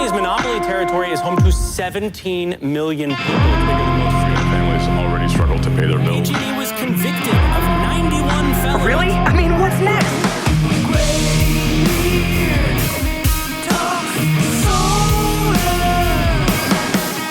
California's monopoly territory is home to 17 million people. Families already struggle to pay their bills. AGD was convicted of 91 felonies. Really? I mean, what's next? Greybeard Talks Solar.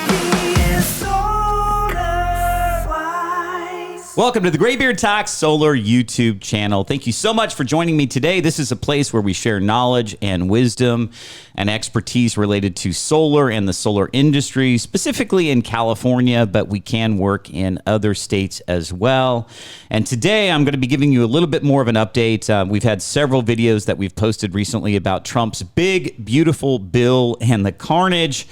He is SolarWise. Welcome to the Greybeard Talks Solar YouTube channel. Thank you so much for joining me today. This is a place where we share knowledge and wisdom and expertise related to solar and the solar industry, specifically in California, but we can work in other states as well. And today I'm going to be giving you a little bit more of an update. We've had several videos that we've posted recently about Trump's big, beautiful bill and the carnage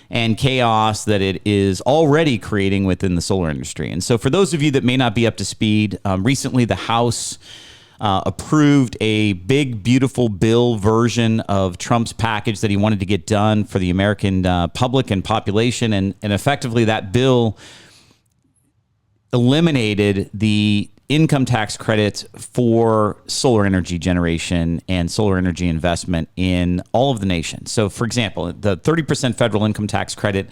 and chaos that it is already creating within the solar industry. And so for those of you that may not be up to speed, recently the House approved a big, beautiful bill version of Trump's package that he wanted to get done for the American public and population. And effectively that bill eliminated the income tax credits for solar energy generation and solar energy investment in all of the nation. So, for example, the 30% federal income tax credit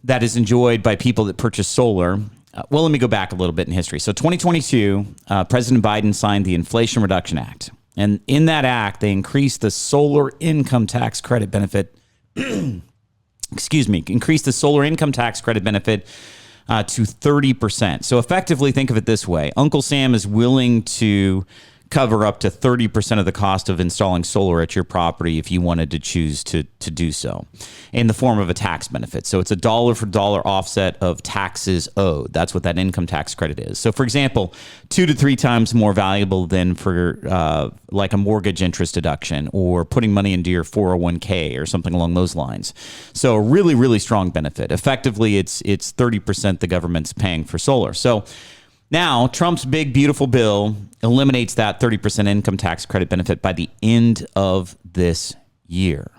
that is enjoyed by people that purchase solar. Well, let me go back a little bit in history. So 2022, President Biden signed the Inflation Reduction Act. And in that act, they increased the solar income tax credit benefit, increased the solar income tax credit benefit to 30%. So effectively, think of it this way. Uncle Sam is willing to cover up to 30% of the cost of installing solar at your property if you wanted to choose to do so in the form of a tax benefit. So it's a dollar for dollar offset of taxes owed. That's what that income tax credit is. So for example, 2 to 3 times more valuable than for like a mortgage interest deduction or putting money into your 401k or something along those lines. So a really, really strong benefit. Effectively, it's 30% the government's paying for solar. So now, Trump's big, beautiful bill eliminates that 30% income tax credit benefit by the end of this year.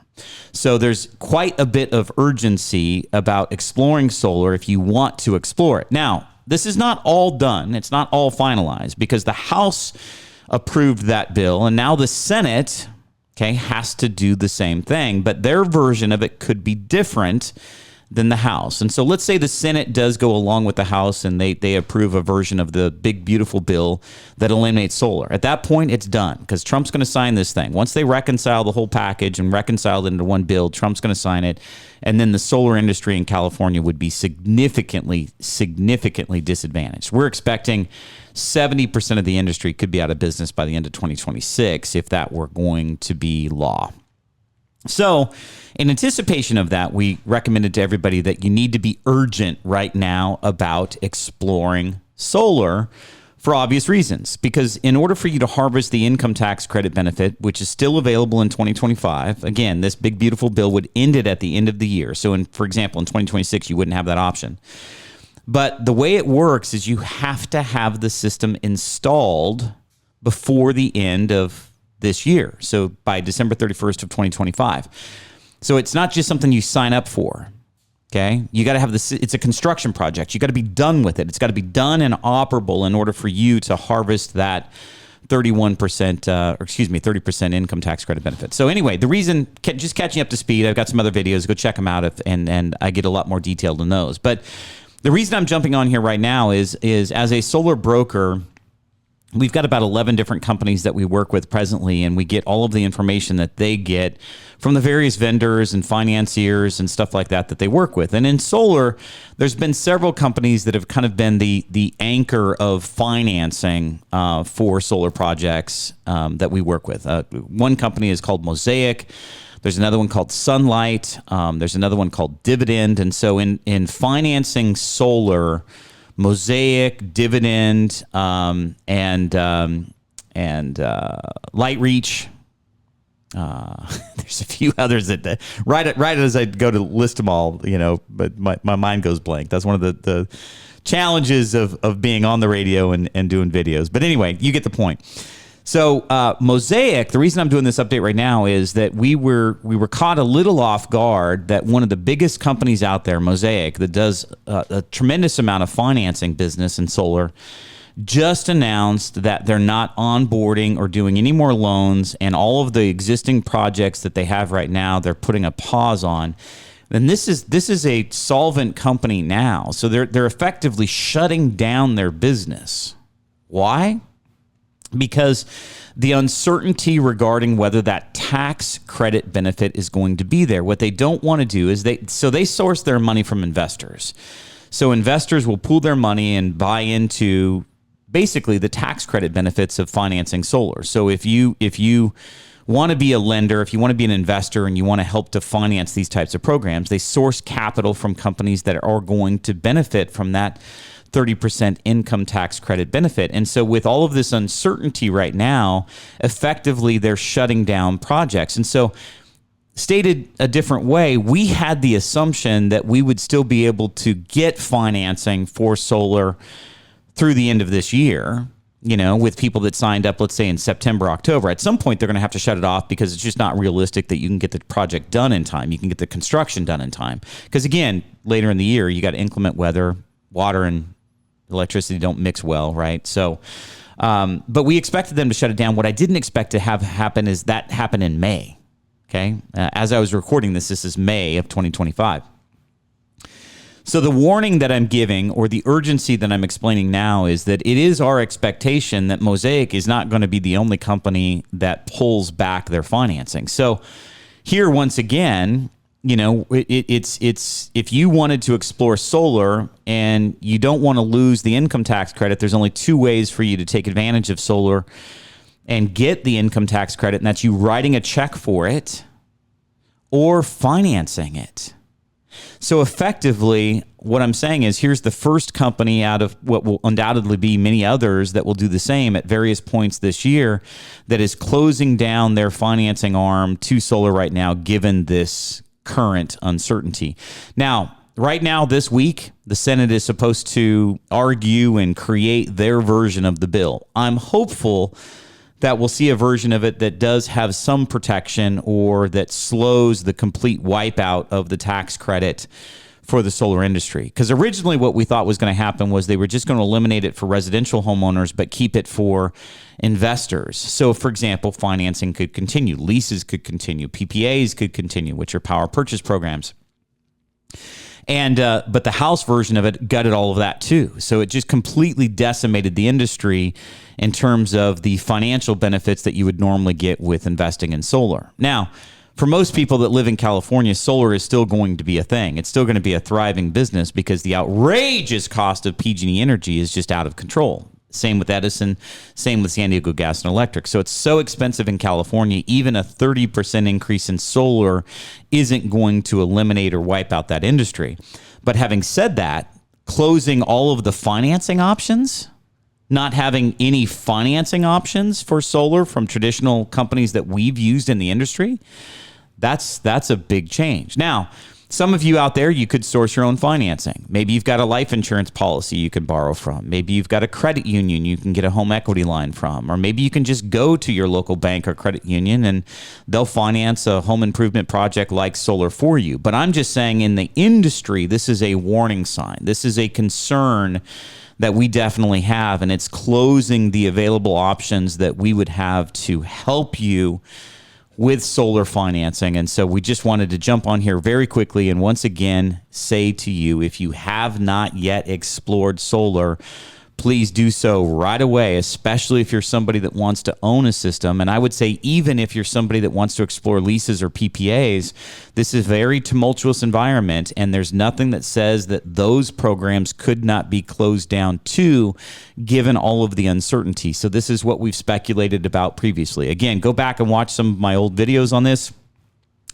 So there's quite a bit of urgency about exploring solar if you want to explore it. Now, this is not all done. It's not all finalized because the House approved that bill, and now the Senate, has to do the same thing. But their version of it could be different than the House. And so let's say the Senate does go along with the House and they approve a version of the big, beautiful bill that eliminates solar. At that point, it's done because Trump's going to sign this thing. Once they reconcile the whole package and reconcile it into one bill, Trump's going to sign it. And then the solar industry in California would be significantly disadvantaged. We're expecting 70% of the industry could be out of business by the end of 2026 if that were going to be law. So in anticipation of that, we recommended to everybody that you need to be urgent right now about exploring solar for obvious reasons. Because in order for you to harvest the income tax credit benefit, which is still available in 2025, again, this big, beautiful bill would end it at the end of the year. So, for example, in 2026, you wouldn't have that option. But the way it works is you have to have the system installed before the end of this year. So by December 31st of 2025. So it's not just something you sign up for. Okay. You got to have this. It's a construction project. You got to be done with it. It's got to be done and operable in order for you to harvest that 30% income tax credit benefit. So anyway, the reason, just catching up to speed, I've got some other videos, go check them out and I get a lot more detailed in those. But the reason I'm jumping on here right now is as a solar broker, we've got about 11 different companies that we work with presently, and we get all of the information that they get from the various vendors and financiers and stuff like that they work with. And in solar, there's been several companies that have kind of been the anchor of financing for solar projects that we work with. One company is called Mosaic. There's another one called Sunlight. There's another one called Dividend. And so in financing solar, Mosaic, Dividend, and Lightreach. There's a few others that right as I go to list them all, but my mind goes blank. That's one of the challenges of being on the radio and doing videos. But anyway, you get the point. So Mosaic, the reason I'm doing this update right now is that we were caught a little off guard that one of the biggest companies out there, Mosaic, that does a tremendous amount of financing business in solar, just announced that they're not onboarding or doing any more loans, and all of the existing projects that they have right now, they're putting a pause on. And this is a solvent company now. So they're effectively shutting down their business. Why? Because the uncertainty regarding whether that tax credit benefit is going to be there. What they don't want to do is they source their money from investors. So investors will pool their money and buy into basically the tax credit benefits of financing solar. So if you want to be a lender, if you want to be an investor and you want to help to finance these types of programs, they source capital from companies that are going to benefit from that 30% income tax credit benefit. And so with all of this uncertainty right now, effectively they're shutting down projects. And so stated a different way, we had the assumption that we would still be able to get financing for solar through the end of this year, with people that signed up, let's say in September, October. At some point, they're going to have to shut it off because it's just not realistic that you can get the project done in time. You can get the construction done in time. Because again, later in the year, you got inclement weather, water and electricity don't mix well, right? So, but we expected them to shut it down. What I didn't expect to have happen is that happen in May. Okay. As I was recording this is May of 2025. So the warning that I'm giving, or the urgency that I'm explaining now, is that it is our expectation that Mosaic is not going to be the only company that pulls back their financing. So here, once again, it's if you wanted to explore solar and you don't want to lose the income tax credit, there's only two ways for you to take advantage of solar and get the income tax credit, and that's you writing a check for it or financing it. So effectively, what I'm saying is here's the first company out of what will undoubtedly be many others that will do the same at various points this year that is closing down their financing arm to solar right now, given this current uncertainty. Now, right now, this week, the Senate is supposed to argue and create their version of the bill. I'm hopeful that we'll see a version of it that does have some protection or that slows the complete wipeout of the tax credit for the solar industry. Because originally what we thought was going to happen was they were just going to eliminate it for residential homeowners, but keep it for investors. So, for example, financing could continue, leases could continue, PPAs could continue, which are power purchase programs. And but the House version of it gutted all of that too. So it just completely decimated the industry in terms of the financial benefits that you would normally get with investing in solar. Now, for most people that live in California, solar is still going to be a thing. It's still going to be a thriving business because the outrageous cost of PG&E energy is just out of control. Same with Edison, same with San Diego Gas and Electric. So it's so expensive in California, even a 30% increase in solar isn't going to eliminate or wipe out that industry. But having said that, closing all of the financing options, not having any financing options for solar from traditional companies that we've used in the industry, that's a big change. Now, some of you out there, you could source your own financing. Maybe you've got a life insurance policy you can borrow from. Maybe you've got a credit union you can get a home equity line from. Or maybe you can just go to your local bank or credit union and they'll finance a home improvement project like solar for you. But I'm just saying in the industry, this is a warning sign. This is a concern that we definitely have, and it's closing the available options that we would have to help you with solar financing. And so we just wanted to jump on here very quickly and once again say to you, if you have not yet explored solar, please do so right away, especially if you're somebody that wants to own a system. And I would say even if you're somebody that wants to explore leases or PPAs, this is a very tumultuous environment, and there's nothing that says that those programs could not be closed down too, given all of the uncertainty. So this is what we've speculated about previously. Again, go back and watch some of my old videos on this,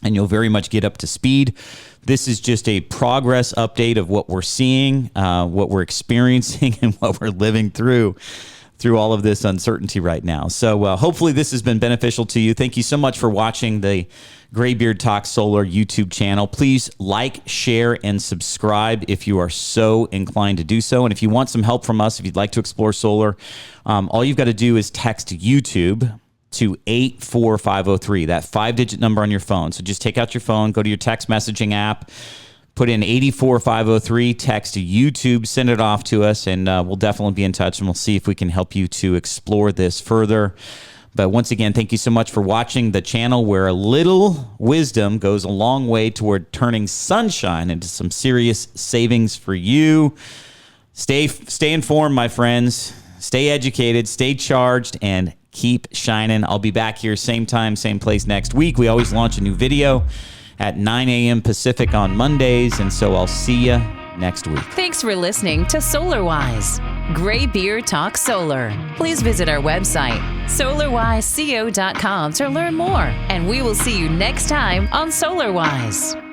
and you'll very much get up to speed. This is just a progress update of what we're seeing, what we're experiencing, and what we're living through all of this uncertainty right now. So hopefully this has been beneficial to you. Thank you so much for watching the Greybeard Talks Solar YouTube channel. Please like, share, and subscribe if you are so inclined to do so. And if you want some help from us, if you'd like to explore solar, all you've got to do is text YouTube to 84503, that 5-digit number on your phone. So just take out your phone, go to your text messaging app, put in 84503, text YouTube, send it off to us, and we'll definitely be in touch, and we'll see if we can help you to explore this further. But once again, thank you so much for watching the channel where a little wisdom goes a long way toward turning sunshine into some serious savings for you. Stay informed, my friends. Stay educated, stay charged, and keep shining. I'll be back here same time, same place next week. We always launch a new video at 9 a.m. Pacific on Mondays, and so I'll see you next week. Thanks for listening to SolarWise, Greybeard Talks Solar. Please visit our website, solarwiseco.com, to learn more, and we will see you next time on SolarWise.